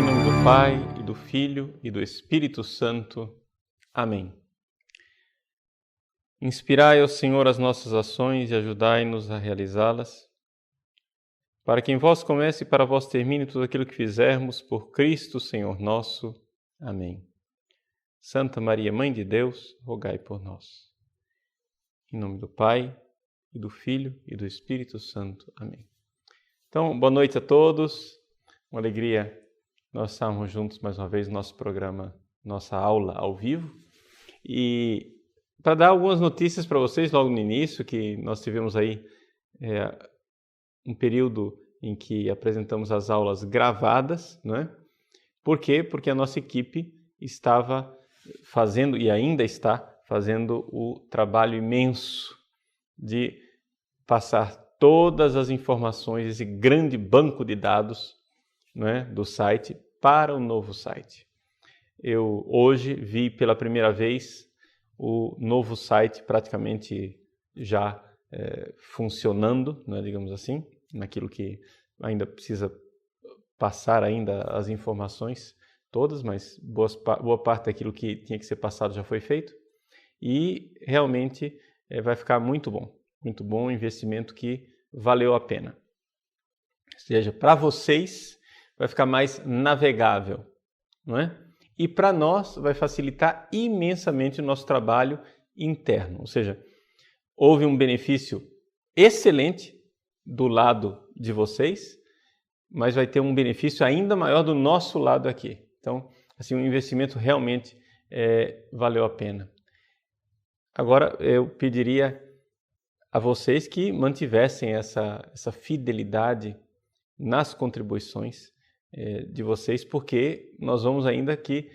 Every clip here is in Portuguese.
nome do Pai, e do Filho, e do Espírito Santo. Amém. Inspirai, ó Senhor, as nossas ações e ajudai-nos a realizá-las, para que em vós comece e para vós termine tudo aquilo que fizermos, por Cristo, Senhor nosso. Amém. Santa Maria, Mãe de Deus, rogai por nós. Em nome do Pai, e do Filho, e do Espírito Santo. Amém. Então, boa noite a todos. Uma alegria nós estarmos juntos mais uma vez no nosso programa, nossa aula ao vivo. E para dar algumas notícias para vocês logo no início, que nós tivemos aí um período em que apresentamos as aulas gravadas, não é? Por quê? Porque a nossa equipe estava fazendo, e ainda está fazendo, o trabalho imenso de passar todas as informações, esse grande banco de dados, não é, do site, para o novo site. Eu hoje vi pela primeira vez o novo site praticamente já funcionando, né, digamos assim, naquilo que ainda precisa passar ainda as informações todas, mas boa parte daquilo que tinha que ser passado já foi feito, e realmente vai ficar muito bom, um investimento que valeu a pena. Ou seja, para vocês vai ficar mais navegável, não é? E para nós vai facilitar imensamente o nosso trabalho interno. Ou seja, houve um benefício excelente do lado de vocês, mas vai ter um benefício ainda maior do nosso lado aqui. Então, assim, o investimento realmente valeu a pena. Agora, eu pediria a vocês que mantivessem essa fidelidade nas contribuições de vocês, porque nós vamos ainda aqui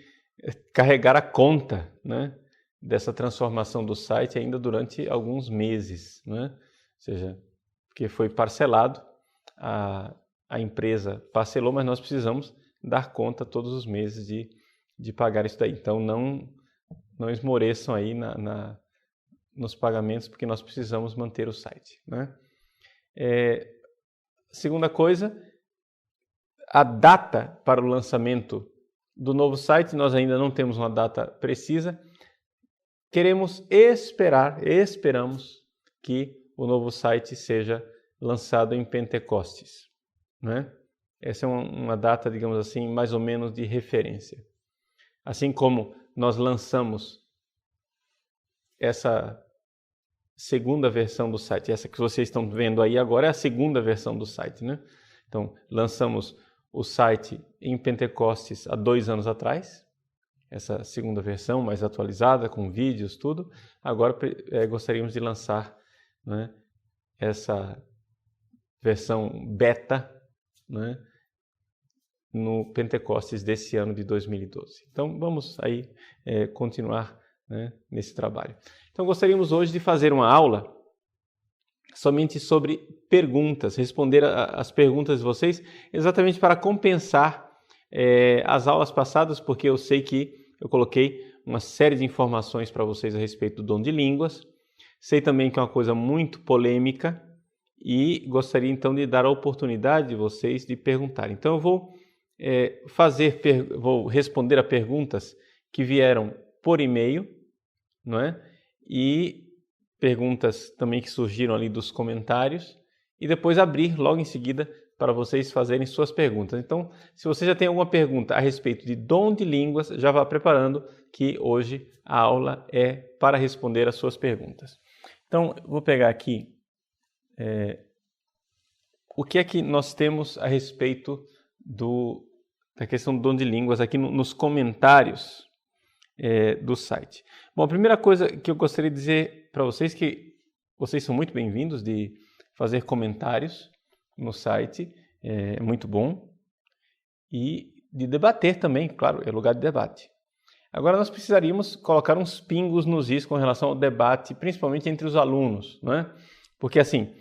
carregar a conta, né, dessa transformação do site ainda durante alguns meses, né? Ou seja, porque foi parcelado, a empresa parcelou, mas nós precisamos dar conta todos os meses de pagar isso daí. Então não esmoreçam aí nos pagamentos, porque nós precisamos manter o site, né? Segunda coisa, a data para o lançamento do novo site, nós ainda não temos uma data precisa. Esperamos que o novo site seja lançado em Pentecostes, né? Essa é uma data, digamos assim, mais ou menos de referência. Assim como nós lançamos essa segunda versão do site, essa que vocês estão vendo aí agora é a segunda versão do site, né? Então, lançamos o site em Pentecostes há 2 anos atrás, essa segunda versão mais atualizada, com vídeos, tudo. Agora gostaríamos de lançar, né, essa versão beta, né, no Pentecostes desse ano de 2012. Então, vamos aí continuar, né, nesse trabalho. Então, gostaríamos hoje de fazer uma aula somente sobre perguntas, responder as perguntas de vocês, exatamente para compensar as aulas passadas, porque eu sei que eu coloquei uma série de informações para vocês a respeito do dom de línguas. Sei também que é uma coisa muito polêmica e gostaria então de dar a oportunidade de vocês de perguntar. Então eu vou vou responder a perguntas que vieram por e-mail, não é? E perguntas também que surgiram ali dos comentários, e depois abrir logo em seguida para vocês fazerem suas perguntas. Então, se você já tem alguma pergunta a respeito de dom de línguas, já vá preparando, que hoje a aula é para responder as suas perguntas. Então, vou pegar aqui o que é que nós temos a respeito da questão do dom de línguas aqui nos comentários do site. Bom, a primeira coisa que eu gostaria de dizer para vocês é que vocês são muito bem-vindos de fazer comentários no site, é muito bom, e de debater também, claro, é lugar de debate. Agora nós precisaríamos colocar uns pingos nos is com relação ao debate, principalmente entre os alunos, não é? Porque assim,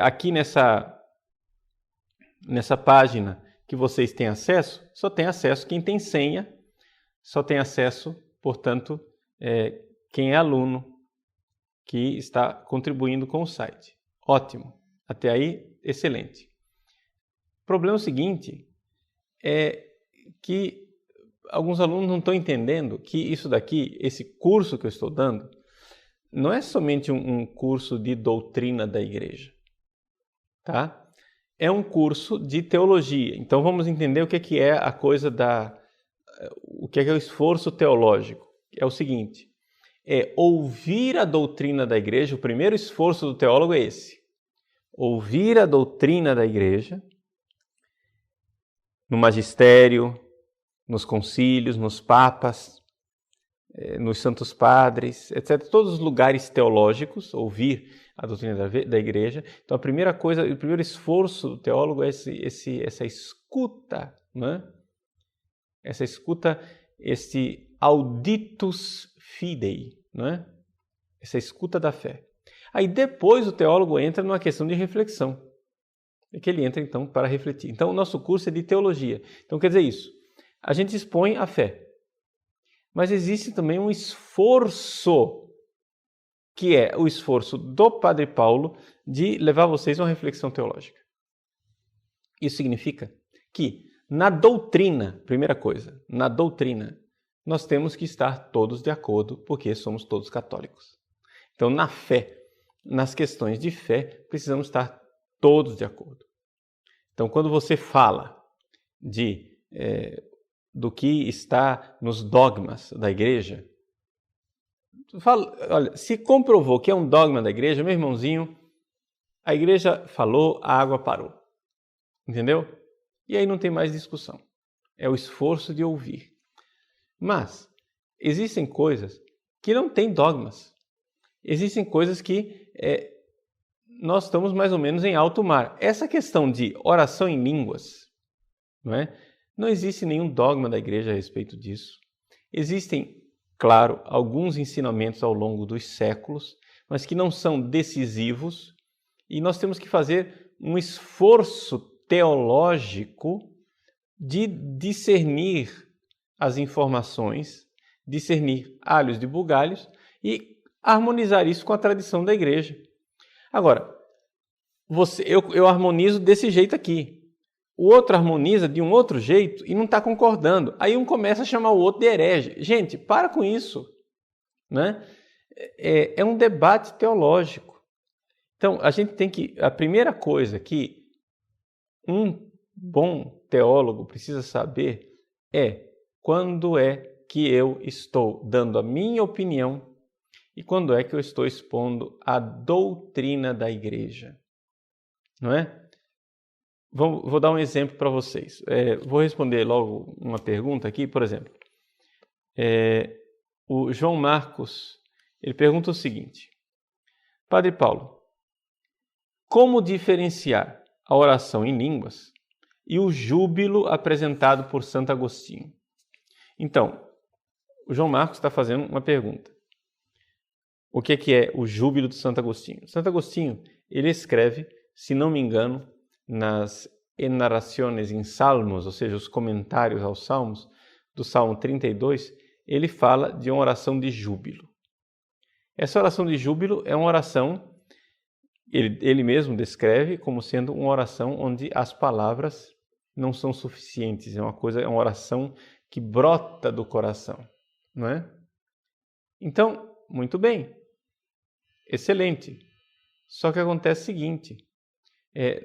aqui nessa página que vocês têm acesso, só tem acesso quem tem senha, só tem acesso, portanto, quem é aluno que está contribuindo com o site. Ótimo. Até aí, excelente. O problema é o seguinte, que alguns alunos não estão entendendo que isso daqui, esse curso que eu estou dando, não é somente um curso de doutrina da igreja, tá? É um curso de teologia. Então vamos entender o que é a coisa o que é o esforço teológico. É o seguinte, é ouvir a doutrina da igreja. O primeiro esforço do teólogo é esse. Ouvir a doutrina da igreja no magistério, nos concílios, nos papas, nos santos padres, etc. Todos os lugares teológicos, ouvir a doutrina da igreja. Então a primeira coisa, o primeiro esforço do teólogo é essa escuta, né? Essa escuta, esse auditus fidei, né? Essa escuta da fé. Aí depois o teólogo entra numa questão de reflexão. É que ele entra então para refletir. Então o nosso curso é de teologia. Então quer dizer isso, a gente expõe a fé. Mas existe também um esforço, que é o esforço do Padre Paulo de levar vocês a uma reflexão teológica. Isso significa que na doutrina, primeira coisa, na doutrina, nós temos que estar todos de acordo, porque somos todos católicos. Então, na fé, nas questões de fé, precisamos estar todos de acordo. Então, quando você fala do que está nos dogmas da igreja, olha, se comprovou que é um dogma da igreja, meu irmãozinho, a igreja falou, a água parou. Entendeu? E aí não tem mais discussão. É o esforço de ouvir. Mas existem coisas que não têm dogmas. Existem coisas que nós estamos mais ou menos em alto mar. Essa questão de oração em línguas, não existe nenhum dogma da igreja a respeito disso. Existem, claro, alguns ensinamentos ao longo dos séculos, mas que não são decisivos, e nós temos que fazer um esforço teológico de discernir as informações, discernir alhos de bugalhos e harmonizar isso com a tradição da igreja. Agora, eu harmonizo desse jeito aqui. O outro harmoniza de um outro jeito e não está concordando. Aí um começa a chamar o outro de herege. Gente, para com isso. Né? É um debate teológico. Então, a gente tem que... A primeira coisa que um bom teólogo precisa saber é quando é que eu estou dando a minha opinião e quando é que eu estou expondo a doutrina da igreja. Não é? Vou dar um exemplo para vocês. Vou responder logo uma pergunta aqui, por exemplo. O João Marcos, ele pergunta o seguinte: Padre Paulo, como diferenciar a oração em línguas e o júbilo apresentado por Santo Agostinho? Então, o João Marcos está fazendo uma pergunta. O que é o júbilo de Santo Agostinho? Santo Agostinho, ele escreve, se não me engano, nas enarrações em Salmos, ou seja, os comentários aos Salmos, do Salmo 32, ele fala de uma oração de júbilo. Essa oração de júbilo é uma oração, ele mesmo descreve como sendo uma oração onde as palavras não são suficientes, é uma oração que brota do coração, não é? Então, muito bem, excelente. Só que acontece o seguinte,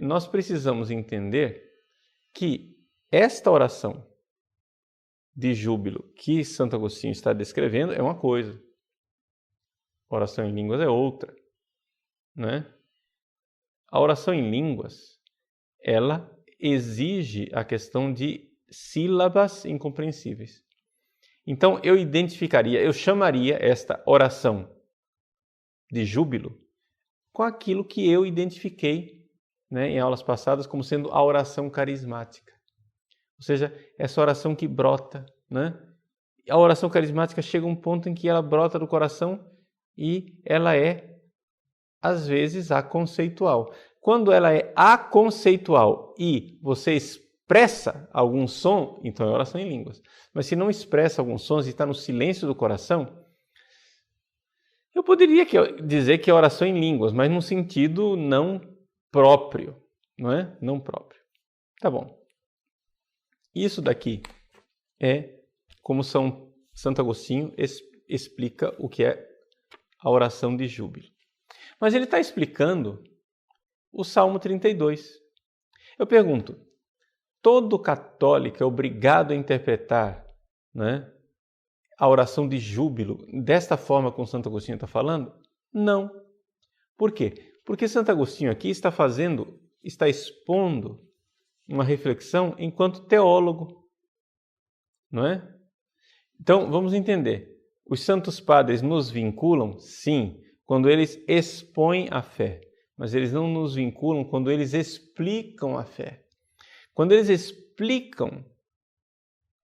nós precisamos entender que esta oração de júbilo que Santo Agostinho está descrevendo é uma coisa, a oração em línguas é outra, né? A oração em línguas, ela exige a questão de sílabas incompreensíveis. Então eu chamaria esta oração de júbilo com aquilo que eu identifiquei, né, em aulas passadas como sendo a oração carismática. Ou seja, essa oração que brota, né? A oração carismática chega a um ponto em que ela brota do coração e ela é, às vezes, aconceitual. Quando ela é aconceitual e você expressa algum som, então é oração em línguas. Mas se não expressa alguns sons e está no silêncio do coração, eu poderia dizer que é oração em línguas, mas num sentido não próprio, não é? Não próprio. Tá bom. Isso daqui é como Santo Agostinho explica o que é a oração de júbilo. Mas ele está explicando o Salmo 32. Eu pergunto, todo católico é obrigado a interpretar, né, a oração de júbilo desta forma como Santo Agostinho está falando? Não. Por quê? Porque Santo Agostinho aqui está expondo uma reflexão enquanto teólogo, não é? Então, vamos entender. Os santos padres nos vinculam, sim, quando eles expõem a fé, mas eles não nos vinculam quando eles explicam a fé. Quando eles explicam,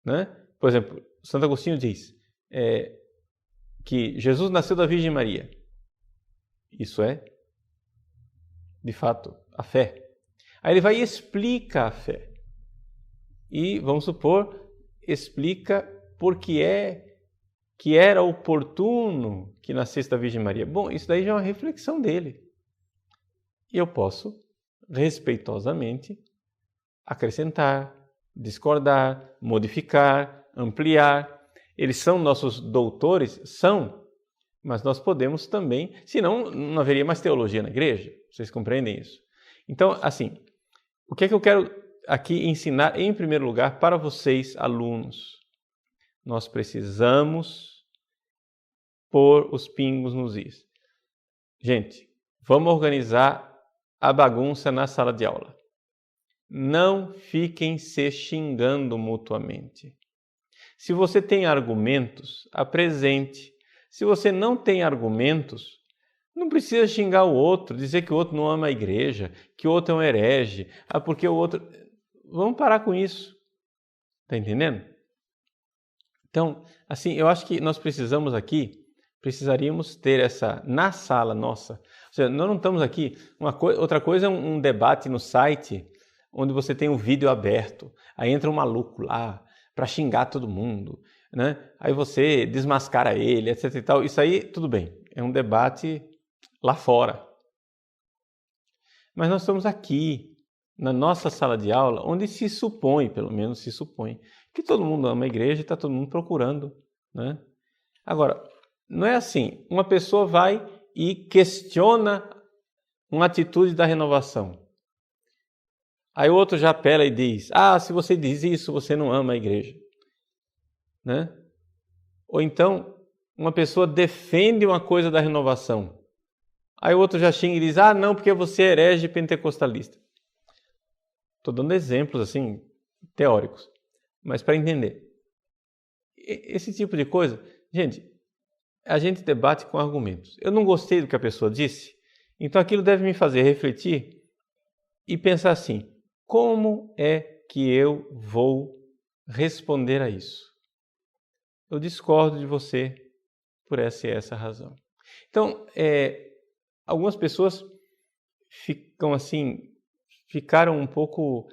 né? Por exemplo, Santo Agostinho diz que Jesus nasceu da Virgem Maria. Isso é, de fato, a fé. Aí ele vai e explica a fé. E, vamos supor, explica por que era oportuno que nascesse da Virgem Maria. Bom, isso daí já é uma reflexão dele. E eu posso, respeitosamente, acrescentar, discordar, modificar, ampliar. Eles são nossos doutores? São. Mas nós podemos também, senão não haveria mais teologia na igreja. Vocês compreendem isso? Então, assim, o que é que eu quero aqui ensinar, em primeiro lugar, para vocês, alunos? Nós precisamos pôr os pingos nos is. Gente, vamos organizar a bagunça na sala de aula. Não fiquem se xingando mutuamente. Se você tem argumentos, apresente. Se você não tem argumentos, não precisa xingar o outro, dizer que o outro não ama a igreja, que o outro é um herege, porque o outro... Vamos parar com isso. Está entendendo? Então, assim, eu acho que nós precisaríamos ter essa, na sala nossa. Ou seja, nós não estamos aqui, outra coisa é um debate no site, onde você tem um vídeo aberto, aí entra um maluco lá para xingar todo mundo, né? Aí você desmascara ele, etc e tal. Isso aí, tudo bem, é um debate lá fora. Mas nós estamos aqui, na nossa sala de aula, onde se supõe, pelo menos se supõe, que todo mundo ama a igreja e está todo mundo procurando, né? Agora, não é assim, uma pessoa vai e questiona uma atitude da renovação. Aí o outro já apela e diz, se você diz isso, você não ama a igreja, né? Ou então, uma pessoa defende uma coisa da renovação. Aí o outro já xinga e diz, não, porque você é herege pentecostalista. Estou dando exemplos, assim, teóricos, mas para entender. Esse tipo de coisa, gente, a gente debate com argumentos. Eu não gostei do que a pessoa disse, então aquilo deve me fazer refletir e pensar assim, como é que eu vou responder a isso? Eu discordo de você por essa e essa razão. Então, algumas pessoas ficaram um pouco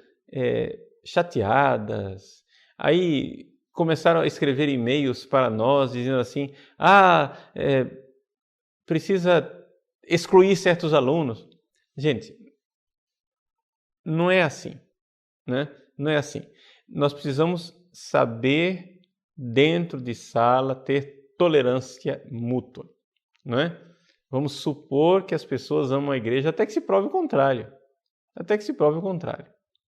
chateadas, aí começaram a escrever e-mails para nós, dizendo assim, precisa excluir certos alunos. Gente, não é assim, né? Não é assim. Nós precisamos saber, dentro de sala, ter tolerância mútua, não é? Vamos supor que as pessoas amam a igreja até que se prove o contrário. Até que se prove o contrário,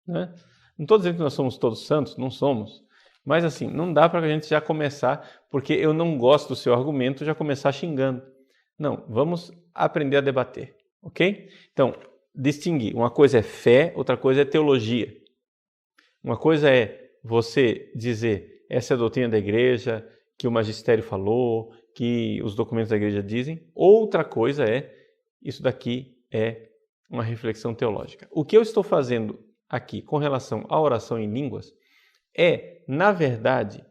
né? Não estou dizendo que nós somos todos santos, não somos. Mas assim, não dá para a gente já começar, porque eu não gosto do seu argumento, já começar xingando. Não, vamos aprender a debater, ok? Então, distinguir. Uma coisa é fé, outra coisa é teologia. Uma coisa é você dizer, essa é a doutrina da igreja, que o magistério falou, que os documentos da igreja dizem. Outra coisa é, isso daqui é uma reflexão teológica. O que eu estou fazendo aqui com relação à oração em línguas é, na verdade,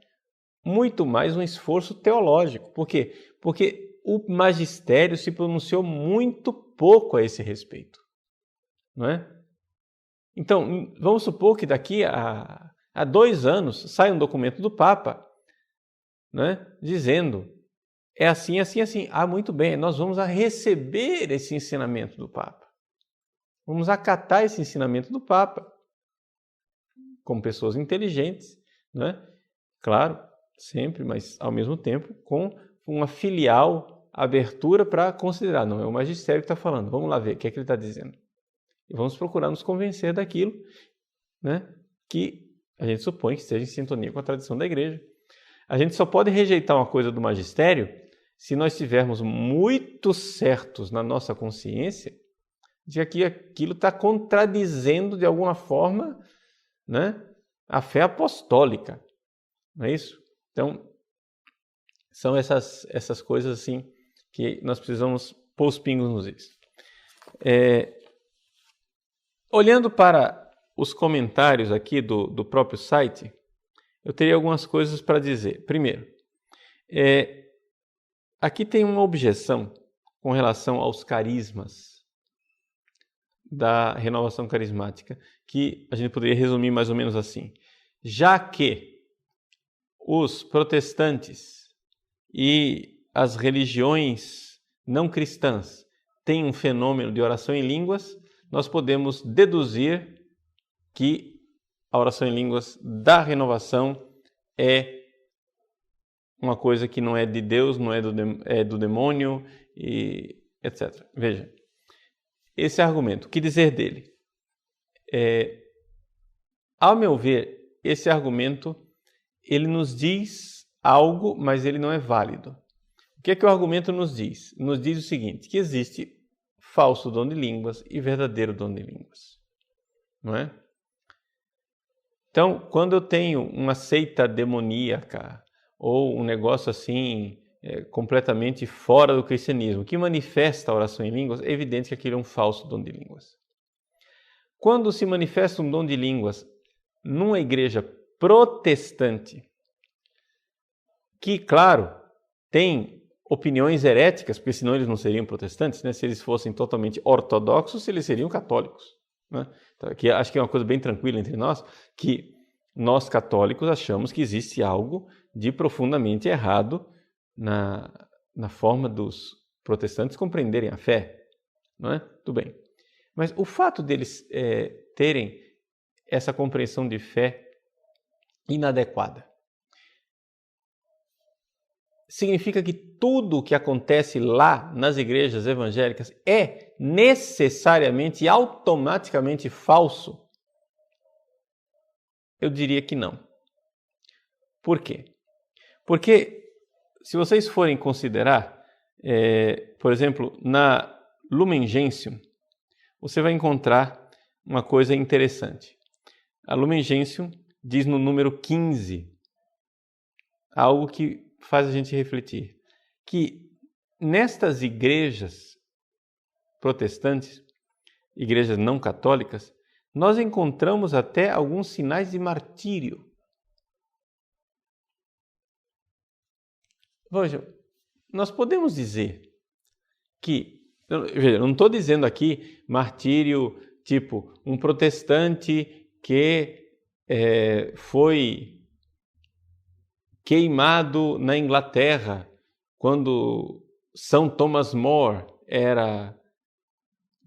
muito mais um esforço teológico. Por quê? Porque o magistério se pronunciou muito pouco a esse respeito, não é? Então, vamos supor que daqui a 2 anos sai um documento do Papa, né, dizendo, é assim, assim, assim. Muito bem, nós vamos receber esse ensinamento do Papa. Vamos acatar esse ensinamento do Papa, como pessoas inteligentes, né? claro, sempre, mas ao mesmo tempo com uma filial abertura para considerar. Não é o magistério que está falando. Vamos lá ver o que é que ele está dizendo. E vamos procurar nos convencer daquilo, né, que a gente supõe que esteja em sintonia com a tradição da igreja. A gente só pode rejeitar uma coisa do magistério se nós estivermos muito certos na nossa consciência de que aquilo está contradizendo de alguma forma, né, a fé apostólica. Não é isso? Então, são essas coisas assim que nós precisamos pôr os pingos nos is. Olhando para os comentários aqui do próprio site, eu teria algumas coisas para dizer. Primeiro, aqui tem uma objeção com relação aos carismas da renovação carismática, que a gente poderia resumir mais ou menos assim. Já que os protestantes e as religiões não cristãs têm um fenômeno de oração em línguas, nós podemos deduzir que a oração em línguas da renovação é uma coisa que não é de Deus, não é do demônio, e etc. Veja, esse argumento, o que dizer dele? Ao meu ver, esse argumento, ele nos diz algo, mas ele não é válido. O que é que o argumento nos diz? Nos diz o seguinte, que existe falso dom de línguas e verdadeiro dom de línguas. Não é? Então, quando eu tenho uma seita demoníaca ou um negócio assim completamente fora do cristianismo que manifesta a oração em línguas, é evidente que aquilo é um falso dom de línguas. Quando se manifesta um dom de línguas numa igreja protestante, que, claro, tem opiniões heréticas, porque senão eles não seriam protestantes, né? Se eles fossem totalmente ortodoxos, eles seriam católicos. Né? Então, aqui acho que é uma coisa bem tranquila entre nós, que nós católicos achamos que existe algo de profundamente errado na forma dos protestantes compreenderem a fé. Não é? Tudo bem. Mas o fato deles terem essa compreensão de fé inadequada significa que tudo o que acontece lá nas igrejas evangélicas é necessariamente e automaticamente falso? Eu diria que não. Por quê? Porque se vocês forem considerar, por exemplo, na Lumen Gentium, você vai encontrar uma coisa interessante. A Lumen Gentium diz no número 15 algo que faz a gente refletir, que nestas igrejas protestantes, igrejas não católicas, nós encontramos até alguns sinais de martírio. Veja, nós podemos dizer que, veja, eu não estou dizendo aqui martírio tipo um protestante que foi queimado na Inglaterra quando São Thomas More era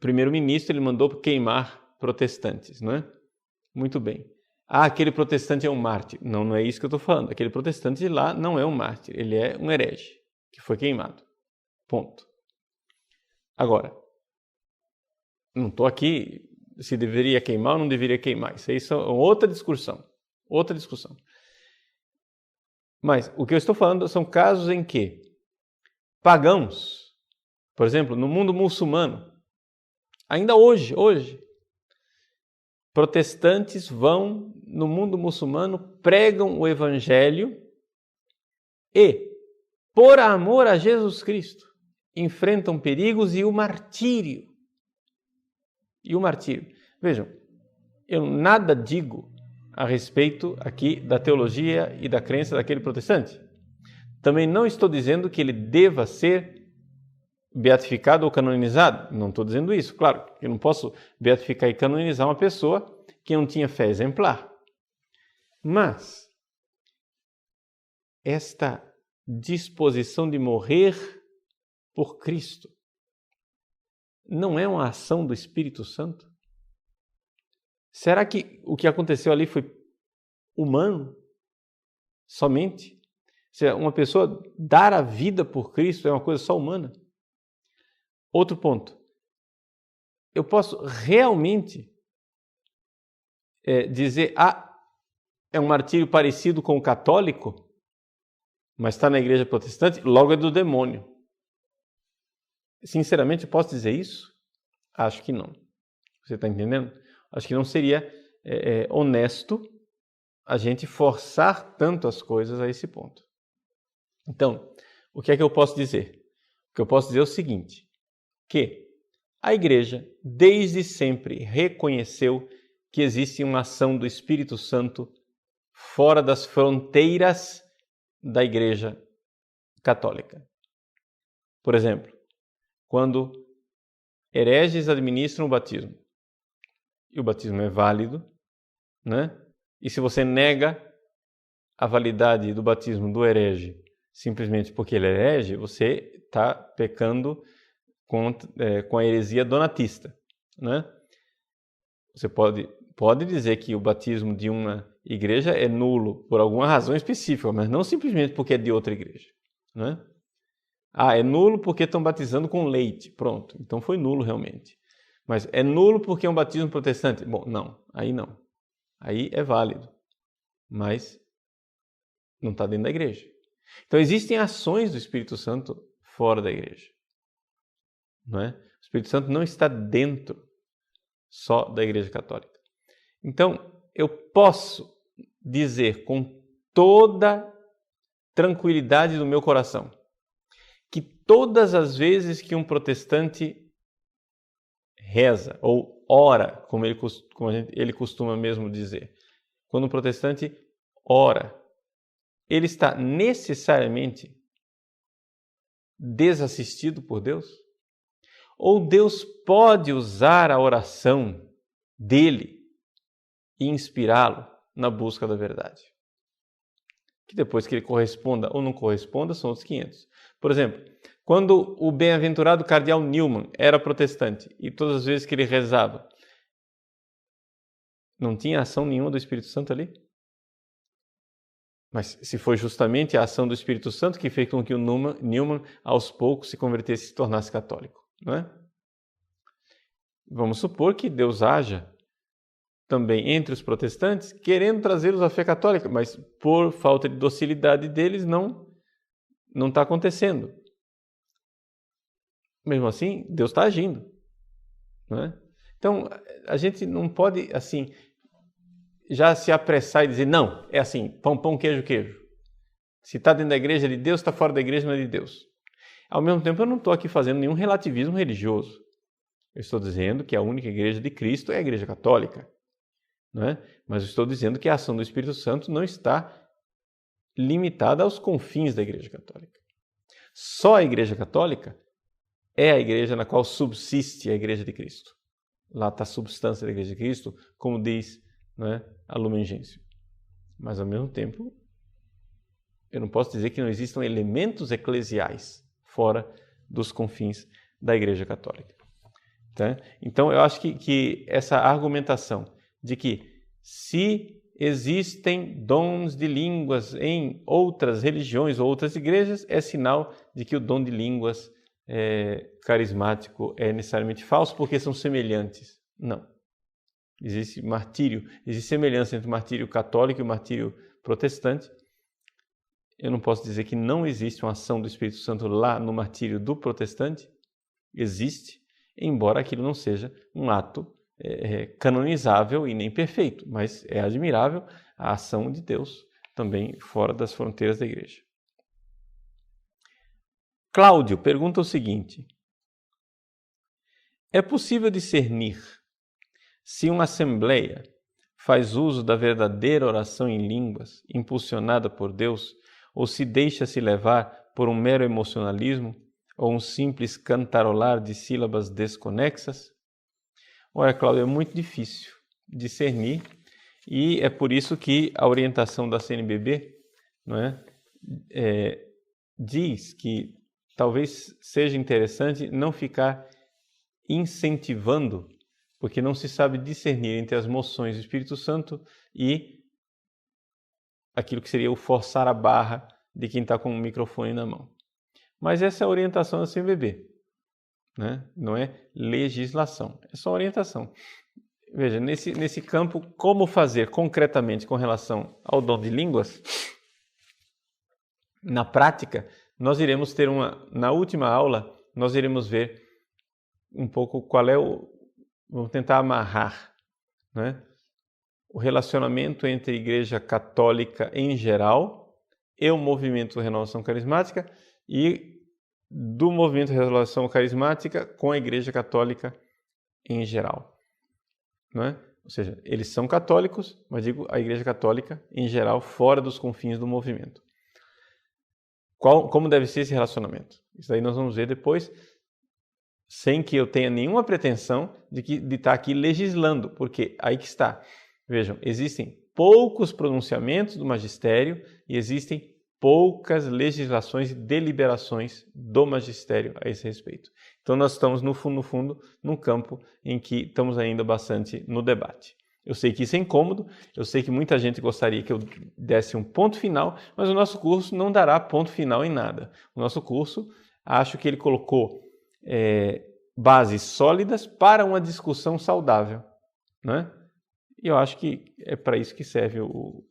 primeiro-ministro, ele mandou queimar protestantes, não é? Muito bem. Aquele protestante é um mártir. Não, não é isso que eu estou falando. Aquele protestante de lá não é um mártir, ele é um herege que foi queimado. Ponto. Agora, não estou aqui se deveria queimar ou não deveria queimar. Isso é outra discussão. Outra discussão. Mas o que eu estou falando são casos em que pagãos, por exemplo, no mundo muçulmano, ainda hoje, protestantes vão no mundo muçulmano, pregam o evangelho e, por amor a Jesus Cristo, enfrentam perigos e o martírio. Vejam, eu nada digo a respeito aqui da teologia e da crença daquele protestante. Também não estou dizendo que ele deva ser beatificado ou canonizado. Não estou dizendo isso. Claro, eu não posso beatificar e canonizar uma pessoa que não tinha fé exemplar. Mas esta disposição de morrer por Cristo não é uma ação do Espírito Santo? Será que o que aconteceu ali foi humano? somente. Ou seja, uma pessoa dar a vida por Cristo é uma coisa só humana. Outro ponto. Eu posso realmente dizer, é um martírio parecido com o católico, mas está na igreja protestante, logo é do demônio. Sinceramente, eu posso dizer isso? Acho que não. Você está entendendo? Acho que não seria honesto a gente forçar tanto as coisas a esse ponto. Então, o que é que eu posso dizer? O que eu posso dizer é o seguinte, que a igreja, desde sempre, reconheceu que existe uma ação do Espírito Santo fora das fronteiras da igreja católica. Por exemplo, quando hereges administram o batismo, e o batismo é válido, né? E se você nega a validade do batismo do herege simplesmente porque ele é herege, você está pecando com a heresia donatista, né? Você pode dizer que o batismo de uma igreja é nulo por alguma razão específica, mas não simplesmente porque é de outra igreja, né? É nulo porque estão batizando com leite. Pronto, então foi nulo realmente. Mas é nulo porque é um batismo protestante? Bom, não. Aí é válido, mas não está dentro da igreja. Então existem ações do Espírito Santo fora da igreja, não é? O Espírito Santo não está dentro só da igreja católica. Então, eu posso dizer com toda tranquilidade do meu coração que todas as vezes que um protestante reza ou ora, como ele costuma mesmo dizer, quando um protestante ora, ele está necessariamente desassistido por Deus? Ou Deus pode usar a oração dele e inspirá-lo na busca da verdade? Que depois que ele corresponda ou não corresponda, são os 500. Por exemplo, quando o bem-aventurado cardeal Newman era protestante e todas as vezes que ele rezava, não tinha ação nenhuma do Espírito Santo ali? Mas se foi justamente a ação do Espírito Santo que fez com que o Newman aos poucos se convertesse e se tornasse católico, não é? Vamos supor que Deus haja também entre os protestantes, querendo trazê-los à fé católica, mas por falta de docilidade deles não está acontecendo. Mesmo assim, Deus está agindo, não é? Então, a gente não pode, assim, já se apressar e dizer, não, é assim, pão, pão, queijo, queijo. Se está dentro da igreja de Deus, está fora da igreja, não é de Deus. Ao mesmo tempo, eu não estou aqui fazendo nenhum relativismo religioso. Eu estou dizendo que a única igreja de Cristo é a igreja católica, não é? Mas eu estou dizendo que a ação do Espírito Santo não está limitada aos confins da igreja católica. Só a igreja católica é a igreja na qual subsiste a igreja de Cristo. Lá está a substância da igreja de Cristo, como diz, né, a Lumen Gentium. Mas, ao mesmo tempo, eu não posso dizer que não existam elementos eclesiais fora dos confins da igreja católica. Tá? Então, eu acho que essa argumentação de que se existem dons de línguas em outras religiões ou outras igrejas, é sinal de que o dom de línguas carismático é necessariamente falso, porque são semelhantes. Não. Existe martírio, existe semelhança entre o martírio católico e o martírio protestante. Eu não posso dizer que não existe uma ação do Espírito Santo lá no martírio do protestante. Existe, embora aquilo não seja um ato canonizável e nem perfeito, mas é admirável a ação de Deus também fora das fronteiras da igreja. Cláudio pergunta o seguinte: é possível discernir se uma assembleia faz uso da verdadeira oração em línguas, impulsionada por Deus, ou se deixa-se levar por um mero emocionalismo ou um simples cantarolar de sílabas desconexas? Olha, Cláudio, é muito difícil discernir e é por isso que a orientação da CNBB, não é, diz que talvez seja interessante não ficar incentivando, porque não se sabe discernir entre as moções do Espírito Santo e aquilo que seria o forçar a barra de quem está com o microfone na mão. Mas essa é a orientação da CNBB, né? Não é legislação, é só orientação. Veja, nesse campo, como fazer concretamente com relação ao dom de línguas, na prática, nós iremos ter na última aula, nós iremos ver um pouco qual é vamos tentar amarrar, né, o relacionamento entre a Igreja Católica em geral e o movimento Renovação Carismática e do movimento Renovação Carismática com a Igreja Católica em geral. Não é? Ou seja, eles são católicos, mas digo a Igreja Católica em geral, fora dos confins do movimento. Como deve ser esse relacionamento? Isso aí nós vamos ver depois, sem que eu tenha nenhuma pretensão de estar aqui legislando, porque aí que está. Vejam, existem poucos pronunciamentos do magistério e existem poucas legislações e deliberações do magistério a esse respeito. Então nós estamos, no fundo, num campo em que estamos ainda bastante no debate. Eu sei que isso é incômodo, eu sei que muita gente gostaria que eu desse um ponto final, mas o nosso curso não dará ponto final em nada. O nosso curso, acho que ele colocou bases sólidas para uma discussão saudável, né? E eu acho que é para isso que serve o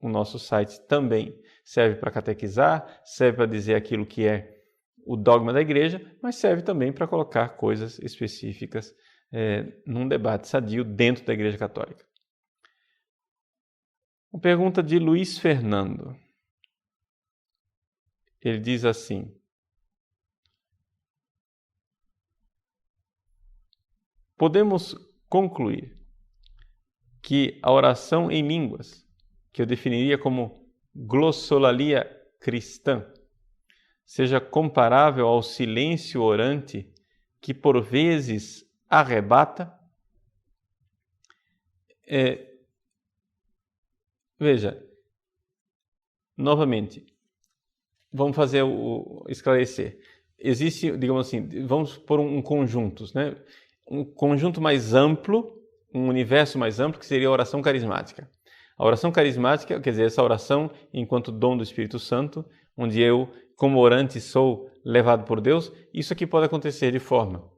nosso site também. Serve para catequizar, serve para dizer aquilo que é o dogma da igreja, mas serve também para colocar coisas específicas num debate sadio dentro da Igreja Católica. Uma pergunta de Luiz Fernando. Ele diz assim: podemos concluir que a oração em línguas, que eu definiria como glossolalia cristã, seja comparável ao silêncio orante que por vezes arrebata? Veja, novamente, vamos fazer esclarecer. Existe, digamos assim, vamos por um conjunto, né? Um conjunto mais amplo, um universo mais amplo, que seria a oração carismática. A oração carismática, quer dizer, essa oração enquanto dom do Espírito Santo, onde eu, como orante, sou levado por Deus, isso aqui pode acontecer de forma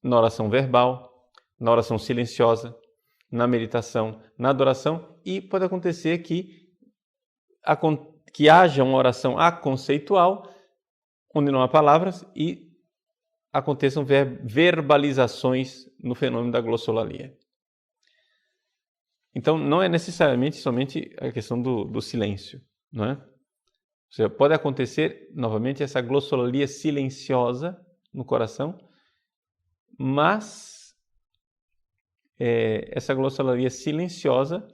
na oração verbal, na oração silenciosa, na meditação, na adoração, e pode acontecer que haja uma oração aconceitual, onde não há palavras, e aconteçam verbalizações no fenômeno da glossolalia. Então, não é necessariamente somente a questão do silêncio, não é? Ou seja, pode acontecer, novamente, essa glossolalia silenciosa no coração, mas essa glossolalia silenciosa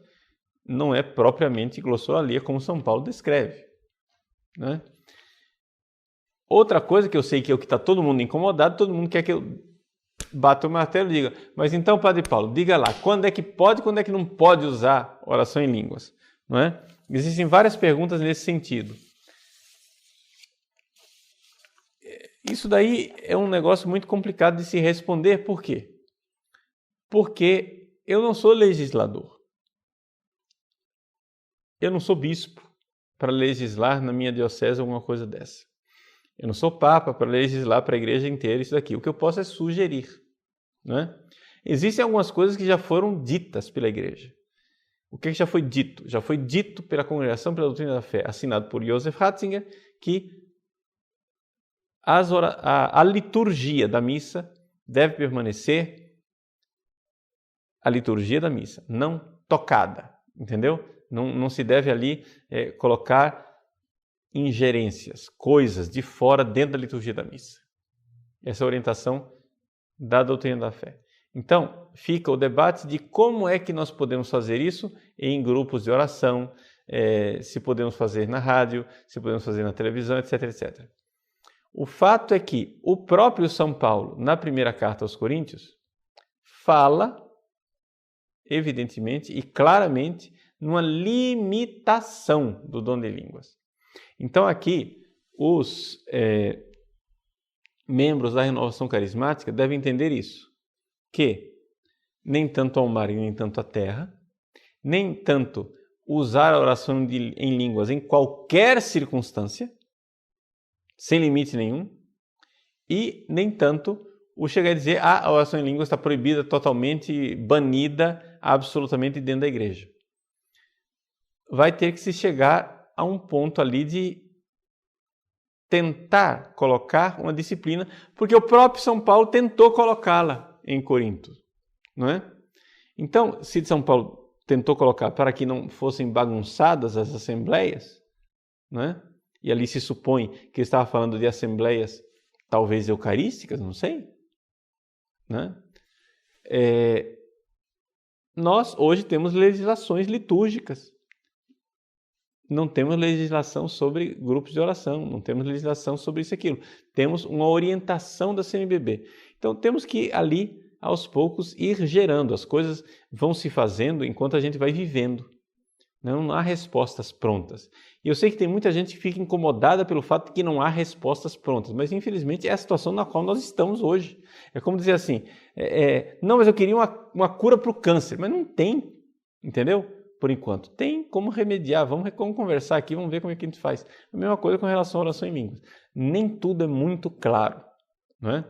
não é propriamente glossolalia como São Paulo descreve, né? Outra coisa que eu sei que é o que está todo mundo incomodado, todo mundo quer que eu bata o martelo e diga: mas então, Padre Paulo, diga lá, quando é que pode, quando é que não pode usar oração em línguas? Não é? Existem várias perguntas nesse sentido. Isso daí é um negócio muito complicado de se responder. Por quê? Porque eu não sou legislador. Eu não sou bispo para legislar na minha diocese alguma coisa dessa. Eu não sou papa para legislar para a igreja inteira isso daqui. O que eu posso é sugerir, né? Existem algumas coisas que já foram ditas pela igreja. O que já foi dito? Já foi dito pela Congregação pela Doutrina da Fé, assinado por Joseph Ratzinger, que a liturgia da missa deve permanecer a liturgia da missa, não tocada, entendeu? Não se deve ali colocar ingerências, coisas de fora dentro da liturgia da missa. Essa é a orientação da doutrina da fé. Então, fica o debate de como é que nós podemos fazer isso em grupos de oração, se podemos fazer na rádio, se podemos fazer na televisão, etc, etc. O fato é que o próprio São Paulo, na primeira carta aos Coríntios, fala, evidentemente e claramente, numa limitação do dom de línguas. Então aqui, os membros da renovação carismática devem entender isso, que nem tanto ao mar e nem tanto à terra, nem tanto usar a oração em línguas em qualquer circunstância, sem limite nenhum, e nem tanto o chegar a dizer a oração em línguas está proibida, totalmente banida, absolutamente dentro da igreja. Vai ter que se chegar a um ponto ali de tentar colocar uma disciplina, porque o próprio São Paulo tentou colocá-la em Corinto, não é? Então, se São Paulo tentou colocar para que não fossem bagunçadas as assembleias, não é? E ali se supõe que ele estava falando de assembleias talvez eucarísticas, não sei, né? Nós hoje temos legislações litúrgicas. Não temos legislação sobre grupos de oração, não temos legislação sobre isso e aquilo. Temos uma orientação da CNBB. Então temos que ali, aos poucos, ir gerando. As coisas vão se fazendo enquanto a gente vai vivendo. Não há respostas prontas. E eu sei que tem muita gente que fica incomodada pelo fato de que não há respostas prontas, mas infelizmente é a situação na qual nós estamos hoje. É como dizer assim, não, mas eu queria uma cura para o câncer, mas não tem, entendeu? Por enquanto. Tem como remediar, vamos conversar aqui, vamos ver como é que a gente faz. A mesma coisa com relação à oração em línguas. Nem tudo é muito claro, não é?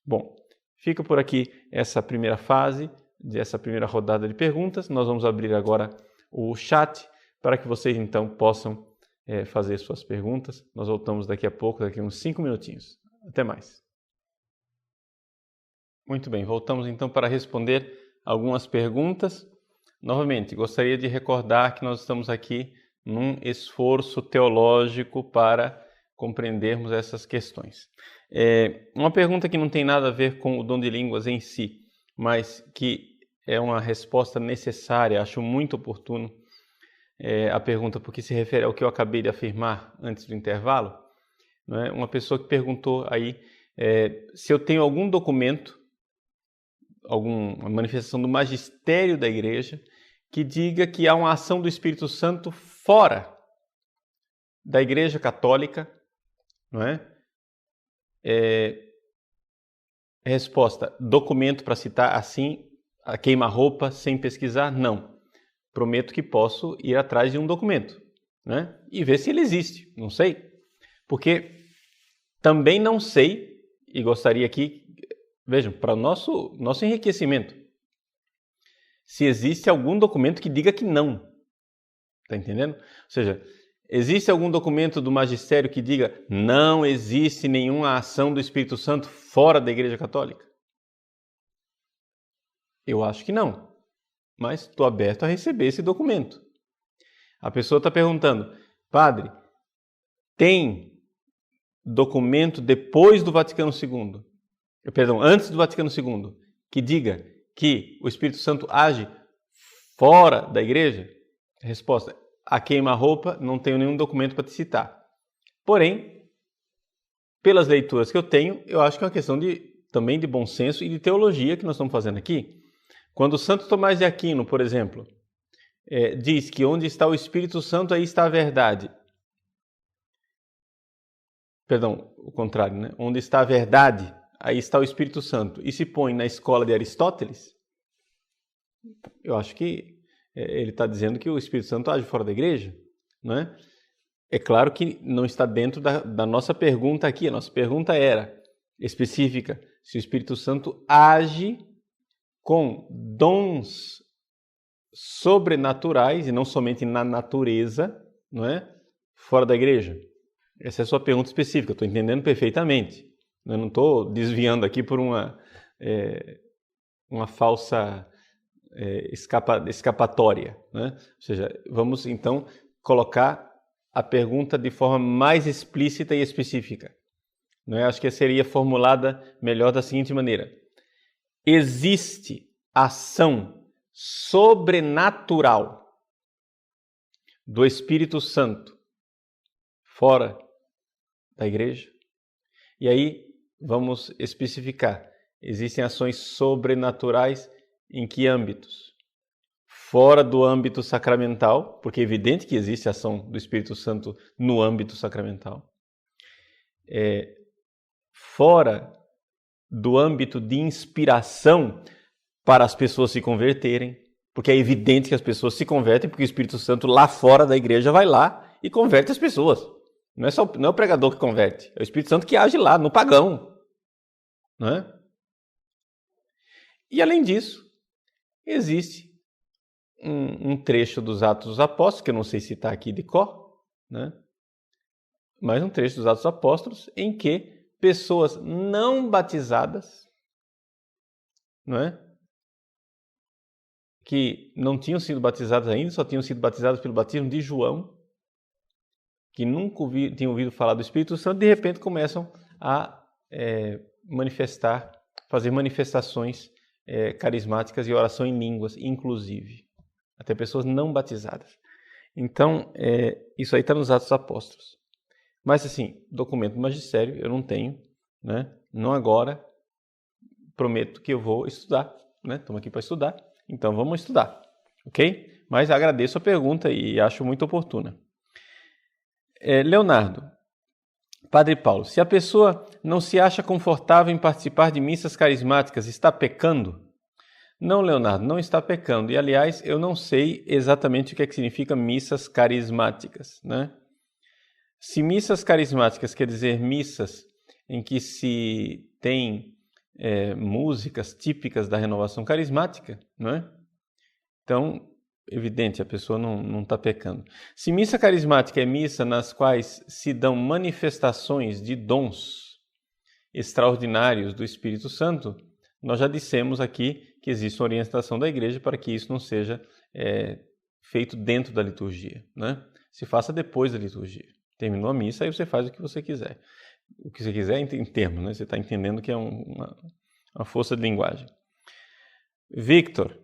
Bom, fica por aqui essa primeira fase, dessa primeira rodada de perguntas. Nós vamos abrir agora o chat para que vocês então possam fazer suas perguntas. Nós voltamos daqui a pouco, daqui a uns 5 minutinhos. Até mais. Muito bem, voltamos então para responder algumas perguntas. Novamente, gostaria de recordar que nós estamos aqui num esforço teológico para compreendermos essas questões. Uma pergunta que não tem nada a ver com o dom de línguas em si, mas que é uma resposta necessária, acho muito oportuno a pergunta, porque se refere ao que eu acabei de afirmar antes do intervalo. Não é? Uma pessoa que perguntou aí se eu tenho algum documento, alguma manifestação do magistério da igreja que diga que há uma ação do Espírito Santo fora da igreja católica, não é? Resposta, documento para citar assim, a queima-roupa, sem pesquisar? Não. Prometo que posso ir atrás de um documento, né? E ver se ele existe, não sei. Porque também não sei, e gostaria aqui, vejam, para o nosso enriquecimento, se existe algum documento que diga que não. Está entendendo? Ou seja, existe algum documento do magistério que diga não existe nenhuma ação do Espírito Santo fora da Igreja Católica? Eu acho que não, mas estou aberto a receber esse documento. A pessoa está perguntando, padre, tem documento depois do Vaticano II, antes do Vaticano II, que diga que o Espírito Santo age fora da igreja? Resposta, a queima-roupa, não tenho nenhum documento para te citar. Porém, pelas leituras que eu tenho, eu acho que é uma questão também de bom senso e de teologia que nós estamos fazendo aqui. Quando Santo Tomás de Aquino, por exemplo, diz que onde está o Espírito Santo, aí está a verdade. Perdão, o contrário, né? Onde está a verdade, aí está o Espírito Santo. E se põe na escola de Aristóteles, eu acho que ele está dizendo que o Espírito Santo age fora da igreja, não é? É claro que não está dentro da nossa pergunta aqui. A nossa pergunta era específica, se o Espírito Santo age com dons sobrenaturais e não somente na natureza, não é? Fora da igreja. Essa é a sua pergunta específica, eu estou entendendo perfeitamente. Eu não estou desviando aqui por uma falsa escapatória, né? Ou seja, vamos então colocar a pergunta de forma mais explícita e específica. Não é? Acho que seria formulada melhor da seguinte maneira: existe ação sobrenatural do Espírito Santo fora da igreja? E aí vamos especificar. Existem ações sobrenaturais em que âmbitos? Fora do âmbito sacramental, porque é evidente que existe ação do Espírito Santo no âmbito sacramental. Fora do âmbito de inspiração para as pessoas se converterem. Porque é evidente que as pessoas se convertem, porque o Espírito Santo lá fora da igreja vai lá e converte as pessoas. Não é o pregador que converte, é o Espírito Santo que age lá, no pagão. Não é? E além disso, existe um trecho dos Atos dos Apóstolos, que eu não sei se está aqui de cor, né? Mas um trecho dos Atos dos Apóstolos em que pessoas não batizadas, não é? Que não tinham sido batizadas ainda, só tinham sido batizadas pelo batismo de João, que nunca tinham ouvido falar do Espírito Santo, de repente começam a fazer manifestações carismáticas e oração em línguas, inclusive. Até pessoas não batizadas. Então, isso aí está nos Atos dos Apóstolos. Mas, assim, documento do magistério eu não tenho, né? Não agora, prometo que eu vou estudar, né? Estamos aqui para estudar, então vamos estudar, ok? Mas agradeço a pergunta e acho muito oportuna. Leonardo, Padre Paulo, se a pessoa não se acha confortável em participar de missas carismáticas, está pecando? Não, Leonardo, não está pecando. E, aliás, eu não sei exatamente o que significa missas carismáticas, né? Se missas carismáticas quer dizer missas em que se tem músicas típicas da renovação carismática, não é? Então, evidente, a pessoa não está pecando. Se missa carismática é missa nas quais se dão manifestações de dons extraordinários do Espírito Santo, nós já dissemos aqui que existe uma orientação da igreja para que isso não seja feito dentro da liturgia, né? Se faça depois da liturgia. Terminou a missa, aí você faz o que você quiser. O que você quiser em termos, né? Você está entendendo que é uma força de linguagem. Victor,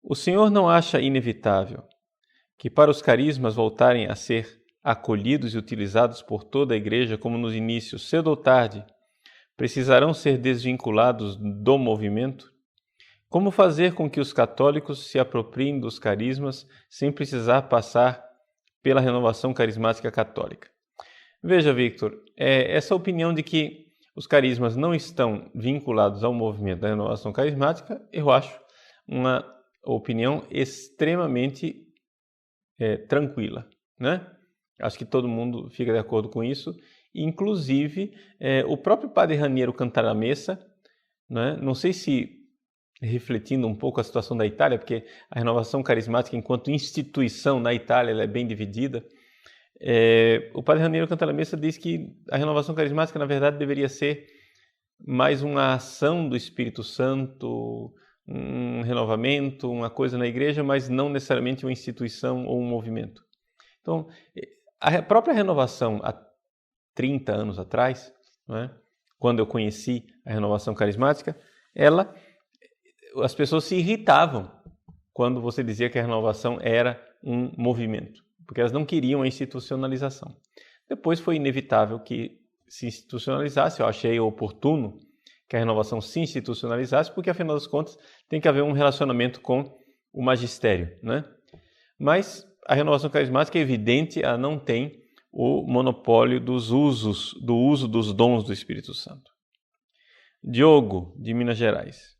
o senhor não acha inevitável que para os carismas voltarem a ser acolhidos e utilizados por toda a igreja como nos inícios, cedo ou tarde, precisarão ser desvinculados do movimento? Como fazer com que os católicos se apropriem dos carismas sem precisar passar pela renovação carismática católica? Veja, Victor, essa opinião de que os carismas não estão vinculados ao movimento da renovação carismática, eu acho uma opinião extremamente tranquila, né? Acho que todo mundo fica de acordo com isso. Inclusive, o próprio Padre Raniero Cantalamessa, né? Não sei se refletindo um pouco a situação da Itália, porque a renovação carismática enquanto instituição na Itália ela é bem dividida. O Padre Raniero Cantalamessa diz que a renovação carismática, na verdade, deveria ser mais uma ação do Espírito Santo, um renovamento, uma coisa na igreja, mas não necessariamente uma instituição ou um movimento. Então, a própria renovação há 30 anos atrás, né, quando eu conheci a renovação carismática, as pessoas se irritavam quando você dizia que a renovação era um movimento, porque elas não queriam a institucionalização. Depois foi inevitável que se institucionalizasse, eu achei oportuno que a renovação se institucionalizasse, porque afinal das contas tem que haver um relacionamento com o magistério, né? Mas a renovação carismática é evidente, ela não tem o monopólio do uso dos dons do Espírito Santo. Diogo, de Minas Gerais.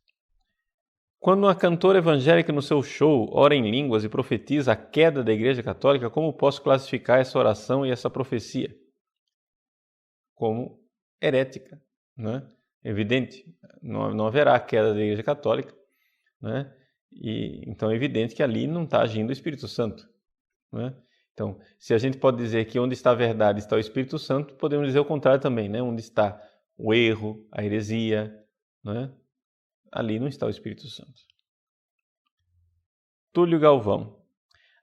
Quando uma cantora evangélica no seu show ora em línguas e profetiza a queda da Igreja Católica, como posso classificar essa oração e essa profecia? Como herética, né? Evidente, não haverá queda da Igreja Católica, né? E então é evidente que ali não está agindo o Espírito Santo, né? Então, se a gente pode dizer que onde está a verdade está o Espírito Santo, podemos dizer o contrário também, né? Onde está o erro, a heresia, né? Ali não está o Espírito Santo. Túlio Galvão.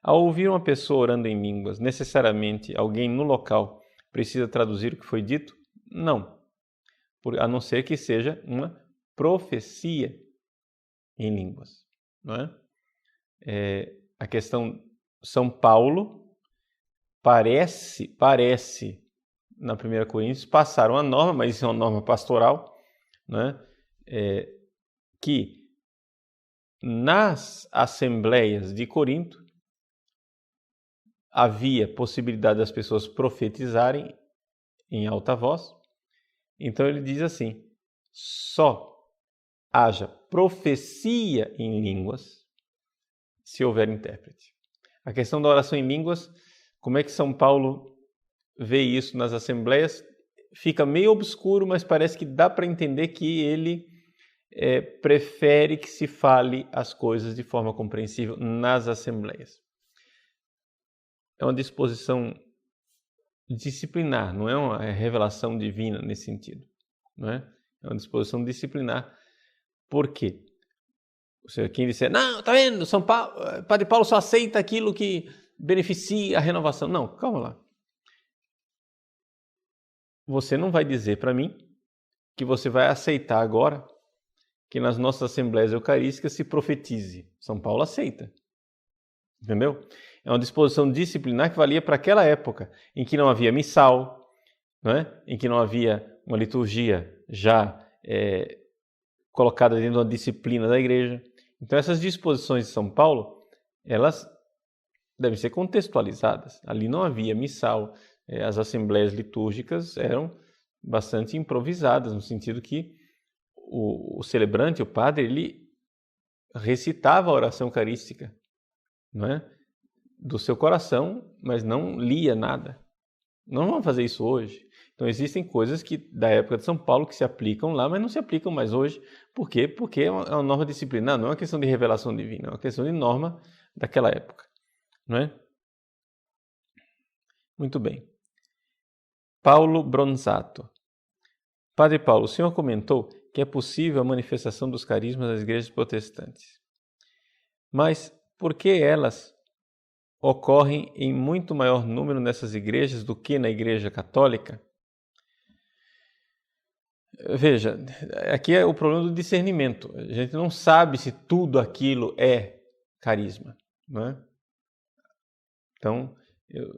Ao ouvir uma pessoa orando em línguas, necessariamente alguém no local precisa traduzir o que foi dito? Não. A não ser que seja uma profecia em línguas, não é? A questão São Paulo parece na 1 Coríntios passar uma norma, mas isso é uma norma pastoral, né? Que nas assembleias de Corinto havia possibilidade das pessoas profetizarem em alta voz. Então ele diz assim: só haja profecia em línguas se houver intérprete. A questão da oração em línguas, como é que São Paulo vê isso nas assembleias? Fica meio obscuro, mas parece que dá para entender que ele prefere que se fale as coisas de forma compreensível nas assembleias. É uma disposição disciplinar, não é uma revelação divina nesse sentido. Não é? É uma disposição disciplinar. Por quê? Ou seja, quem disser, não, tá vendo, Padre Paulo só aceita aquilo que beneficia a renovação. Não, calma lá. Você não vai dizer para mim que você vai aceitar agora que nas nossas assembleias eucarísticas se profetize. São Paulo aceita. Entendeu? É uma disposição disciplinar que valia para aquela época, em que não havia missal, não é? Em que não havia uma liturgia já colocada dentro da disciplina da igreja. Então essas disposições de São Paulo, elas devem ser contextualizadas. Ali não havia missal, as assembleias litúrgicas eram bastante improvisadas, no sentido que o celebrante, o padre, ele recitava a oração eucarística, não é? Do seu coração, mas não lia nada. Não vamos fazer isso hoje. Então existem coisas que da época de São Paulo que se aplicam lá, mas não se aplicam mais hoje. Por quê? Porque é uma norma disciplinar, não é uma questão de revelação divina, é uma questão de norma daquela época, não é? Muito bem. Paulo Bronzato. Padre Paulo, o senhor comentou que é possível a manifestação dos carismas das igrejas protestantes. Mas por que elas ocorrem em muito maior número nessas igrejas do que na Igreja Católica? Veja, aqui é o problema do discernimento. A gente não sabe se tudo aquilo é carisma, não é? Então,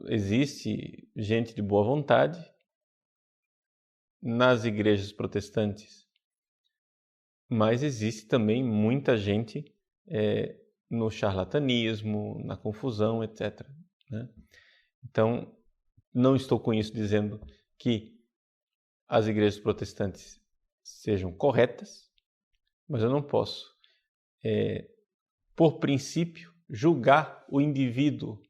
existe gente de boa vontade nas igrejas protestantes, mas existe também muita gente no charlatanismo, na confusão, etc. Né? Então, não estou com isso dizendo que as igrejas protestantes sejam corretas, mas eu não posso, por princípio, julgar o indivíduo.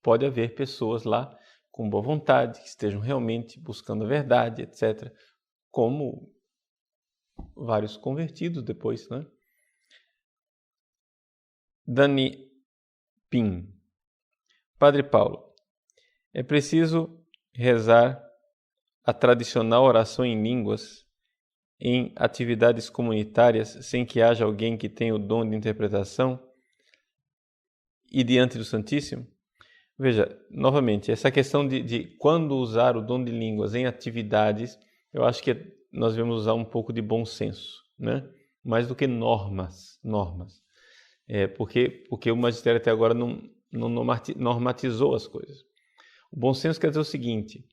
Pode haver pessoas lá com boa vontade, que estejam realmente buscando a verdade, etc., como vários convertidos depois, né? Dani Pim. Padre Paulo, é preciso rezar a tradicional oração em línguas em atividades comunitárias sem que haja alguém que tenha o dom de interpretação e diante do Santíssimo? Veja, novamente, essa questão de quando usar o dom de línguas em atividades, eu acho que nós devemos usar um pouco de bom senso, né? Mais do que normas. Porque o magistério até agora não normatizou as coisas. O bom senso quer dizer o seguinte,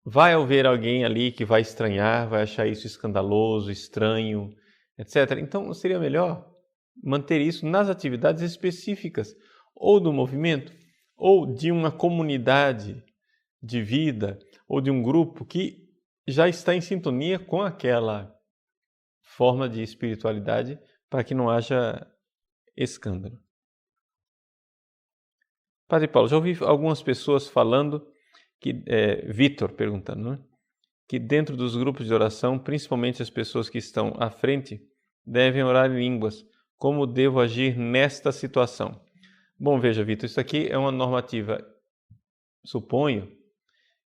vai haver alguém ali que vai estranhar, vai achar isso escandaloso, estranho, etc. Então seria melhor manter isso nas atividades específicas, ou do movimento, ou de uma comunidade de vida, ou de um grupo que já está em sintonia com aquela forma de espiritualidade, para que não haja escândalo. Padre Paulo, já ouvi algumas pessoas falando, Vitor perguntando, né? Que dentro dos grupos de oração, principalmente as pessoas que estão à frente, devem orar em línguas. Como devo agir nesta situação? Bom, veja, Vitor, isso aqui é uma normativa, suponho,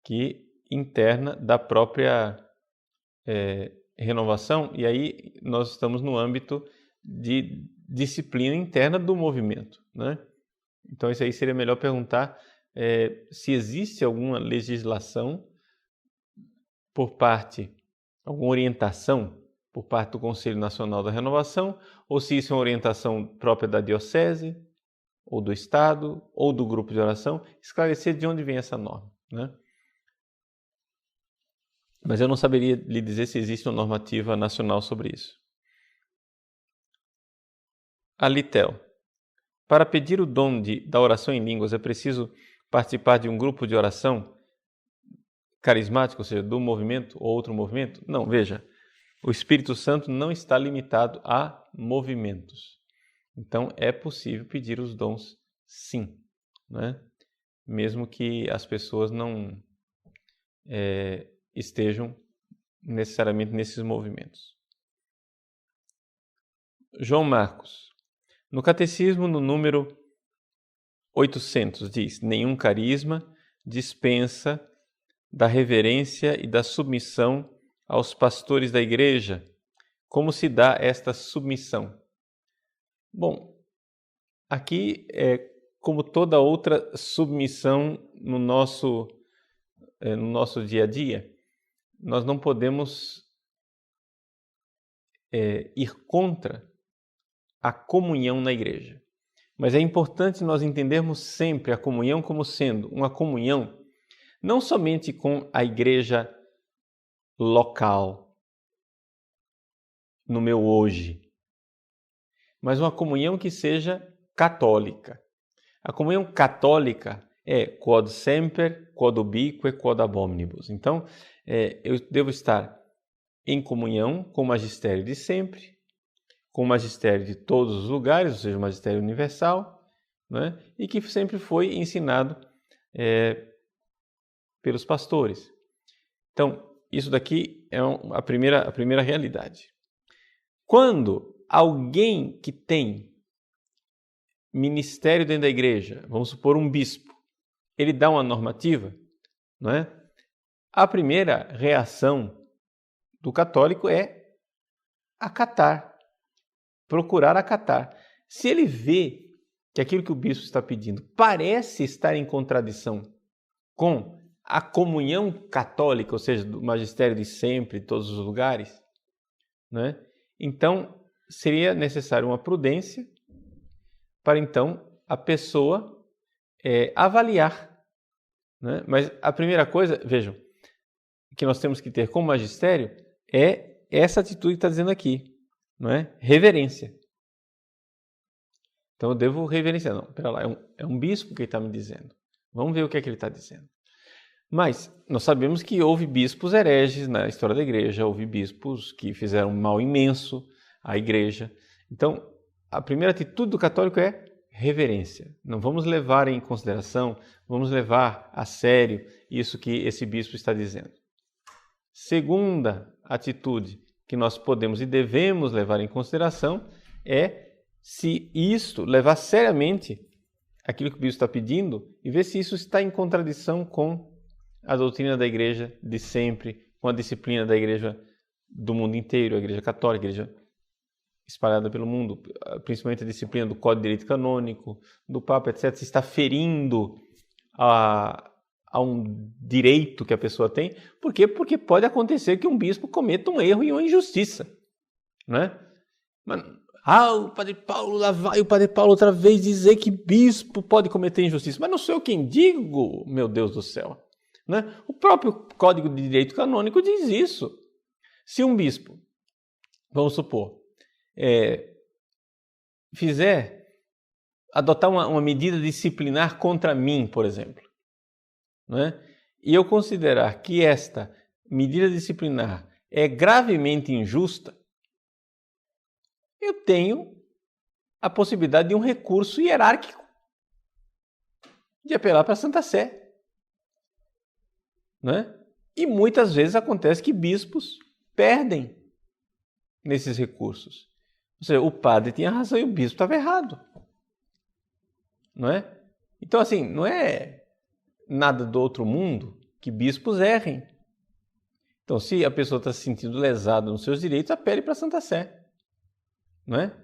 que interna da própria renovação, e aí nós estamos no âmbito de disciplina interna do movimento, né? Então, isso aí seria melhor perguntar se existe alguma legislação alguma orientação por parte do Conselho Nacional da Renovação, ou se isso é uma orientação própria da diocese, ou do Estado, ou do grupo de oração, esclarecer de onde vem essa norma, né? Mas eu não saberia lhe dizer se existe uma normativa nacional sobre isso. Alitel. Para pedir o dom da oração em línguas, é preciso participar de um grupo de oração carismático, ou seja, do movimento ou outro movimento? Não, veja, o Espírito Santo não está limitado a movimentos. Então, é possível pedir os dons, sim, né? Mesmo que as pessoas não estejam necessariamente nesses movimentos. João Marcos, no Catecismo, no número 800, diz: nenhum carisma dispensa da reverência e da submissão aos pastores da Igreja. Como se dá esta submissão? Bom, aqui é como toda outra submissão no nosso dia a dia. Nós não podemos ir contra a comunhão na igreja. Mas é importante nós entendermos sempre a comunhão como sendo uma comunhão não somente com a igreja local, no meu hoje, mas uma comunhão que seja católica. A comunhão católica é quod semper, quod ubique, quod ab omnibus. Então, eu devo estar em comunhão com o magistério de sempre, com o magistério de todos os lugares, ou seja, o magistério universal, né? E que sempre foi ensinado pelos pastores. Então, isso daqui é a primeira realidade. Quando alguém que tem ministério dentro da igreja, vamos supor um bispo, ele dá uma normativa, não é? A primeira reação do católico é acatar, procurar acatar. Se ele vê que aquilo que o bispo está pedindo parece estar em contradição com a comunhão católica, ou seja, do magistério de sempre, de todos os lugares, né? Então, seria necessário uma prudência para, então, a pessoa avaliar, né? Mas a primeira coisa, vejam, que nós temos que ter como magistério é essa atitude que está dizendo aqui, não é? Reverência. Então eu devo reverenciar. Não, pera lá, é um bispo que está me dizendo. Vamos ver o que é que ele está dizendo. Mas nós sabemos que houve bispos hereges na história da igreja, houve bispos que fizeram um mal imenso à igreja. Então, a primeira atitude do católico é reverência. Não vamos levar em consideração, vamos levar a sério isso que esse bispo está dizendo. Segunda atitude que nós podemos e devemos levar em consideração é se isto levar seriamente aquilo que o bispo está pedindo e ver se isso está em contradição com a doutrina da igreja de sempre, com a disciplina da igreja do mundo inteiro, a igreja católica, a igreja espalhada pelo mundo, principalmente a disciplina do Código de Direito Canônico, do Papa, etc., se está ferindo a um direito que a pessoa tem. Por quê? Porque pode acontecer que um bispo cometa um erro e uma injustiça, né? Mas, o Padre Paulo, lá vai o Padre Paulo outra vez dizer que bispo pode cometer injustiça. Mas não sou eu quem digo, meu Deus do céu, né? O próprio Código de Direito Canônico diz isso. Se um bispo, vamos supor, adotar uma medida disciplinar contra mim, por exemplo, né? E eu considerar que esta medida disciplinar é gravemente injusta, eu tenho a possibilidade de um recurso hierárquico, de apelar para a Santa Sé, né? E muitas vezes acontece que bispos perdem nesses recursos. Ou seja, o padre tinha razão e o bispo estava errado, não é? Então, assim, não é nada do outro mundo que bispos errem. Então, se a pessoa está se sentindo lesada nos seus direitos, apele para a Santa Sé, não é?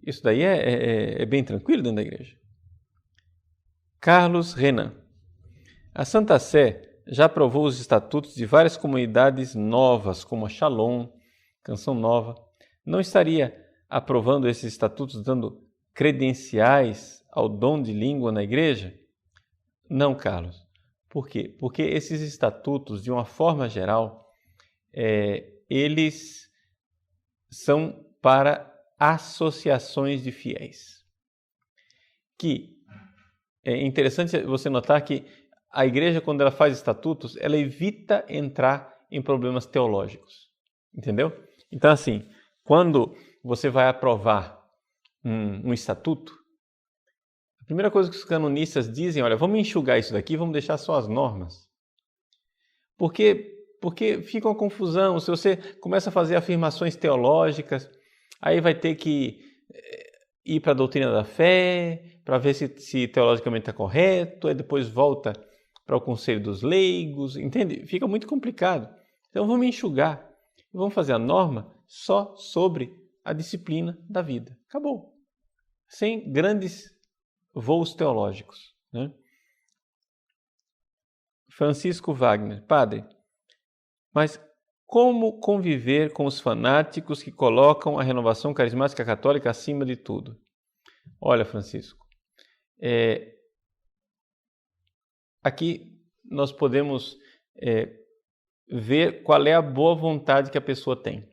Isso daí é bem tranquilo dentro da igreja. Carlos Renan. A Santa Sé já aprovou os estatutos de várias comunidades novas, como a Shalom, Canção Nova. Não estaria aprovando esses estatutos, dando credenciais ao dom de língua na igreja? Não, Carlos. Por quê? Porque esses estatutos, de uma forma geral, eles são para associações de fiéis. Que é interessante você notar que a igreja, quando ela faz estatutos, ela evita entrar em problemas teológicos. Entendeu? Então, assim, quando você vai aprovar um estatuto, a primeira coisa que os canonistas dizem, olha, vamos enxugar isso daqui, vamos deixar só as normas. Porque fica uma confusão, se você começa a fazer afirmações teológicas, aí vai ter que ir para a doutrina da fé, para ver se teologicamente está correto, aí depois volta para o conselho dos leigos, entende? Fica muito complicado. Então vamos enxugar, vamos fazer a norma só sobre a disciplina da vida. Acabou. Sem grandes voos teológicos, né? Francisco Wagner, padre, mas como conviver com os fanáticos que colocam a renovação carismática católica acima de tudo? Olha, Francisco, aqui nós podemos ver qual é a boa vontade que a pessoa tem.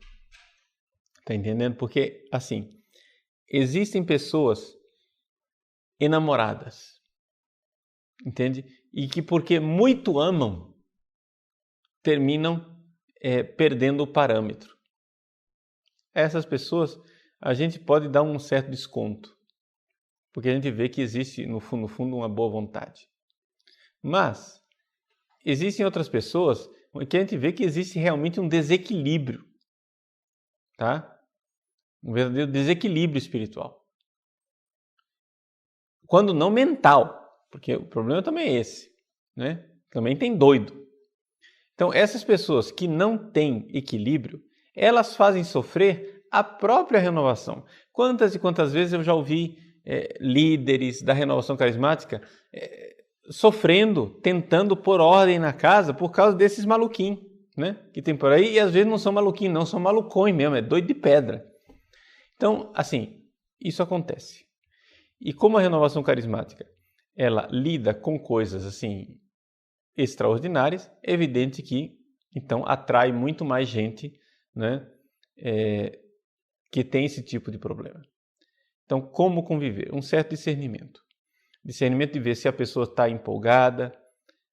Está entendendo? Porque, assim, existem pessoas enamoradas, entende? E que porque muito amam, terminam perdendo o parâmetro. Essas pessoas, a gente pode dar um certo desconto, porque a gente vê que existe, no fundo, uma boa vontade. Mas, existem outras pessoas que a gente vê que existe realmente um desequilíbrio, tá? Um verdadeiro desequilíbrio espiritual. Quando não mental, porque o problema também é esse, né? Também tem doido. Então, essas pessoas que não têm equilíbrio, elas fazem sofrer a própria renovação. Quantas e quantas vezes eu já ouvi líderes da renovação carismática sofrendo, tentando pôr ordem na casa por causa desses maluquinhos, né? Que tem por aí, e às vezes não são maluquinhos, não, são malucões mesmo, é doido de pedra. Então, assim, isso acontece. E como a renovação carismática, ela lida com coisas assim extraordinárias, é evidente que então atrai muito mais gente, né, que tem esse tipo de problema. Então, como conviver? Um certo discernimento. Discernimento de ver se a pessoa está empolgada,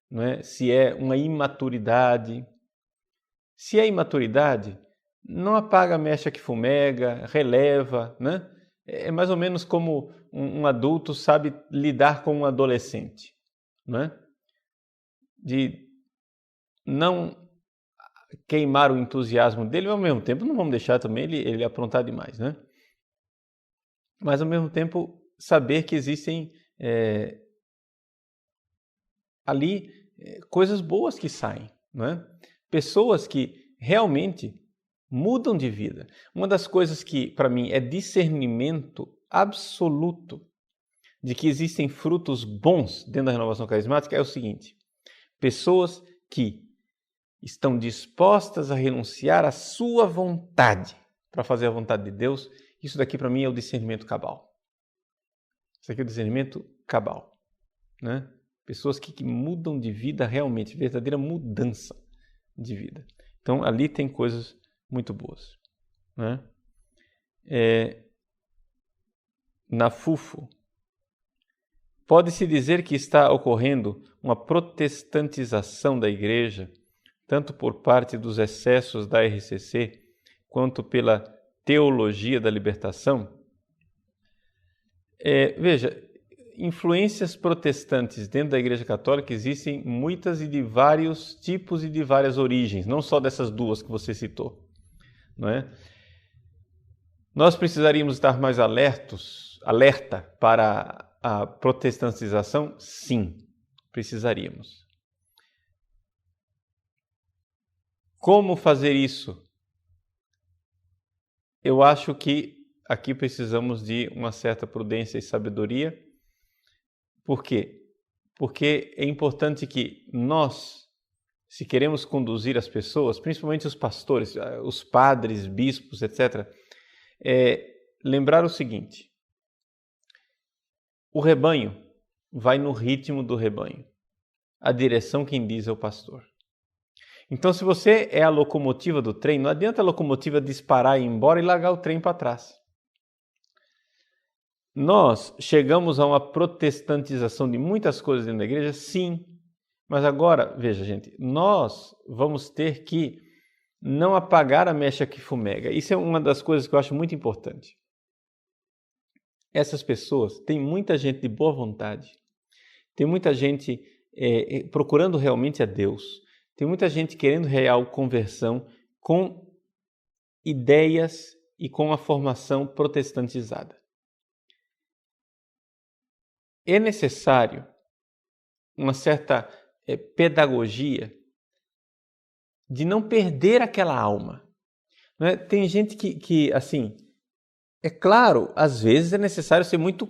né, se é uma imaturidade. Se é imaturidade, não apaga a mecha que fumega, releva, né? É mais ou menos como um adulto sabe lidar com um adolescente, né? De não queimar o entusiasmo dele, mas ao mesmo tempo não vamos deixar também ele aprontar demais, né? Mas ao mesmo tempo saber que existem ali coisas boas que saem, né? Pessoas que realmente mudam de vida. Uma das coisas que para mim é discernimento absoluto de que existem frutos bons dentro da renovação carismática é o seguinte: pessoas que estão dispostas a renunciar à sua vontade para fazer a vontade de Deus, isso daqui para mim é o discernimento cabal. Isso aqui é o discernimento cabal, né? Pessoas que mudam de vida realmente, verdadeira mudança de vida. Então ali tem coisas muito boas, né? Na FUFO, pode-se dizer que está ocorrendo uma protestantização da Igreja, tanto por parte dos excessos da RCC, quanto pela teologia da libertação? Veja, influências protestantes dentro da Igreja Católica existem muitas e de vários tipos e de várias origens, não só dessas duas que você citou, não é? Nós precisaríamos estar mais alerta para a protestantização? Sim, precisaríamos. Como fazer isso? Eu acho que aqui precisamos de uma certa prudência e sabedoria. Por quê? Porque é importante que nós, se queremos conduzir as pessoas, principalmente os pastores, os padres, bispos, etc., lembrar o seguinte: o rebanho vai no ritmo do rebanho. A direção quem diz é o pastor. Então, se você é a locomotiva do trem, não adianta a locomotiva disparar e ir embora e largar o trem para trás. Nós chegamos a uma protestantização de muitas coisas dentro da igreja, sim. Mas agora, veja, gente, nós vamos ter que não apagar a mecha que fumega. Isso é uma das coisas que eu acho muito importante. Essas pessoas, tem muita gente de boa vontade, tem muita gente procurando realmente a Deus, tem muita gente querendo real conversão com ideias e com a formação protestantizada. É necessário uma certa pedagogia de não perder aquela alma. Não é? Tem gente que, assim, é claro, às vezes é necessário ser muito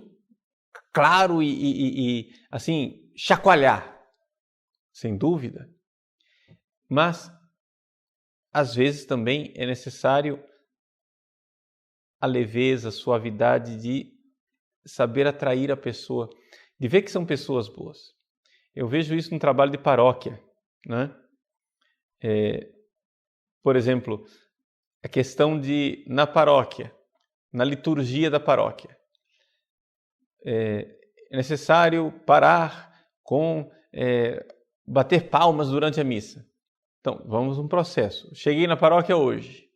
claro e assim, chacoalhar, sem dúvida. Mas, às vezes também é necessário a leveza, a suavidade de saber atrair a pessoa, de ver que são pessoas boas. Eu vejo isso no trabalho de paróquia, né? Por exemplo, a questão de, na paróquia, na liturgia da paróquia, é necessário parar com bater palmas durante a missa. Então, vamos um processo. Cheguei na paróquia hoje.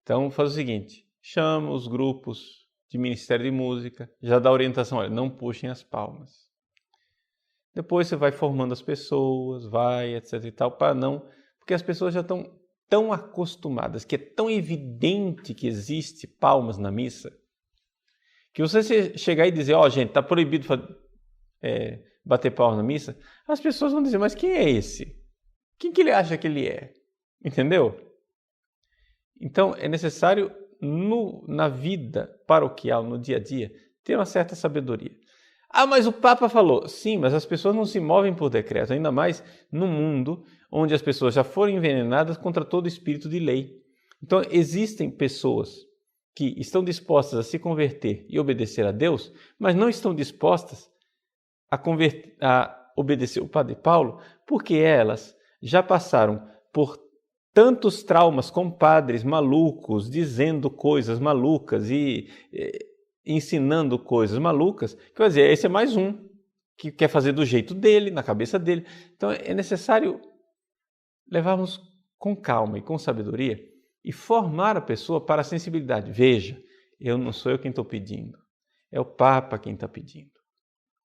Então, faz o seguinte, chama os grupos de Ministério de Música, já dá orientação, olha, não puxem as palmas. Depois você vai formando as pessoas, vai, etc e tal, para não... Porque as pessoas já estão tão acostumadas, que é tão evidente que existe palmas na missa, que você chegar e dizer, gente, está proibido bater palmas na missa, as pessoas vão dizer, mas quem é esse? Quem que ele acha que ele é? Entendeu? Então, é necessário, na vida paroquial, no dia a dia, ter uma certa sabedoria. Ah, mas o Papa falou. Sim, mas as pessoas não se movem por decreto, ainda mais no mundo onde as pessoas já foram envenenadas contra todo espírito de lei. Então, existem pessoas que estão dispostas a se converter e obedecer a Deus, mas não estão dispostas a obedecer o Padre Paulo, porque elas já passaram por tantos traumas com padres malucos, dizendo coisas malucas e ensinando coisas malucas, quer dizer, esse é mais um que quer fazer do jeito dele, na cabeça dele. Então é necessário levarmos com calma e com sabedoria e formar a pessoa para a sensibilidade. Veja, não sou eu quem estou pedindo, é o Papa quem está pedindo,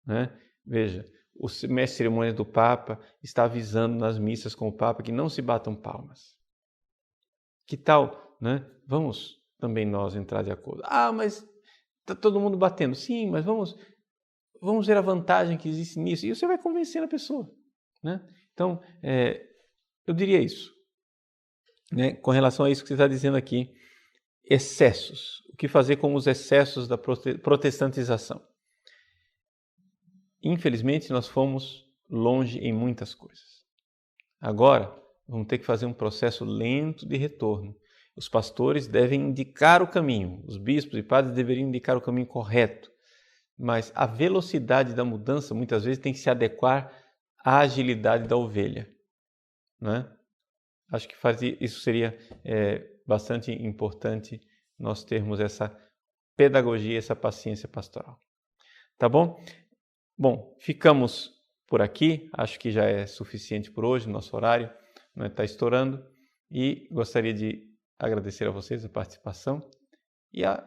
né? Veja, o mestre de cerimônia do Papa está avisando nas missas com o Papa que não se batam palmas. Que tal, né? Vamos também nós entrar de acordo. Ah, mas está todo mundo batendo. Sim, mas vamos ver a vantagem que existe nisso. E você vai convencendo a pessoa, né? Então, eu diria isso, né? Com relação a isso que você está dizendo aqui, excessos. O que fazer com os excessos da protestantização? Infelizmente, nós fomos longe em muitas coisas. Agora, vamos ter que fazer um processo lento de retorno. Os pastores devem indicar o caminho, os bispos e padres deveriam indicar o caminho correto, mas a velocidade da mudança muitas vezes tem que se adequar à agilidade da ovelha, né? Acho que isso seria bastante importante, nós termos essa pedagogia, essa paciência pastoral. Tá bom? Bom, ficamos por aqui, acho que já é suficiente por hoje, nosso horário está estourando, e gostaria de agradecer a vocês a participação e a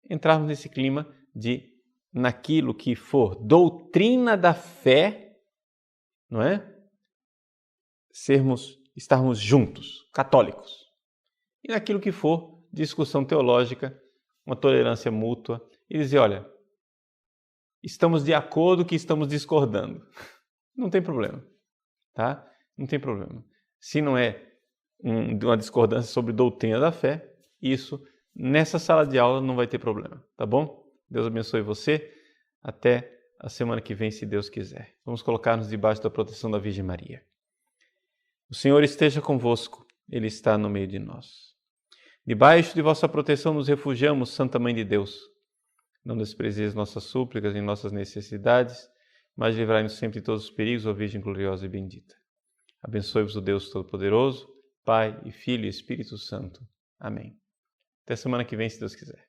entrarmos nesse clima de, naquilo que for doutrina da fé, não é? Estarmos juntos, católicos. E naquilo que for discussão teológica, uma tolerância mútua, e dizer, olha, estamos de acordo que estamos discordando. Não tem problema, tá? Não tem problema. Se não é uma discordância sobre doutrina da fé, isso nessa sala de aula não vai ter problema, tá bom? Deus abençoe você. Até a semana que vem, se Deus quiser. Vamos colocar-nos debaixo da proteção da Virgem Maria. O Senhor esteja convosco, Ele está no meio de nós. Debaixo de vossa proteção nos refugiamos, Santa Mãe de Deus. Não desprezeis nossas súplicas e nossas necessidades, mas livrai-nos sempre de todos os perigos, ó Virgem gloriosa e bendita. Abençoe-vos o Deus Todo-Poderoso, Pai e Filho e Espírito Santo. Amém. Até semana que vem, se Deus quiser.